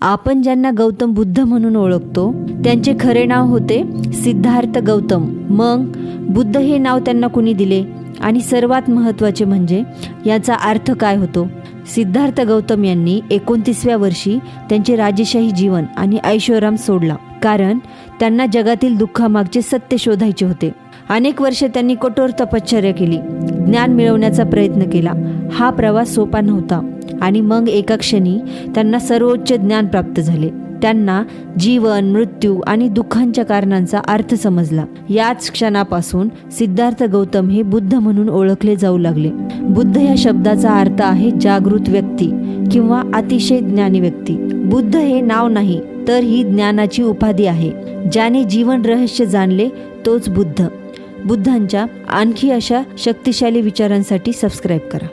आपण ज्यांना गौतम बुद्ध म्हणून ओळखतो त्यांचे खरे नाव होते सिद्धार्थ गौतम. मग बुद्ध हे नाव त्यांना कुणी दिले आणि सर्वात महत्त्वाचे म्हणजे याचा अर्थ काय होतो? सिद्धार्थ गौतम यांनी 29व्या वर्षी त्यांचे राजेशाही जीवन आणि ऐशोआराम सोडला, कारण त्यांना जगातील दुःखामागचे सत्य शोधायचे होते. अनेक वर्षे त्यांनी कठोर तपश्चर्या केली, ज्ञान मिळवण्याचा प्रयत्न केला. हा प्रवास सोपा नव्हता आणि मग एका क्षणी त्यांना सर्वोच्च ज्ञान प्राप्त झाले. त्यांना जीवन, मृत्यू आणि दुःखांच्या कारणांचा अर्थ समजला. याच क्षणापासून सिद्धार्थ गौतम हे बुद्ध म्हणून ओळखले जाऊ लागले. बुद्ध या शब्दाचा अर्थ आहे जागृत व्यक्ती किंवा अतिशय ज्ञानी व्यक्ती. बुद्ध हे नाव नाही, तर ही ज्ञानाची उपाधी आहे. ज्याने जीवन रहस्य जाणले तोच बुद्ध. बुद्धांच्या आणखी अशा शक्तिशाली विचारांसाठी सबस्क्राईब करा.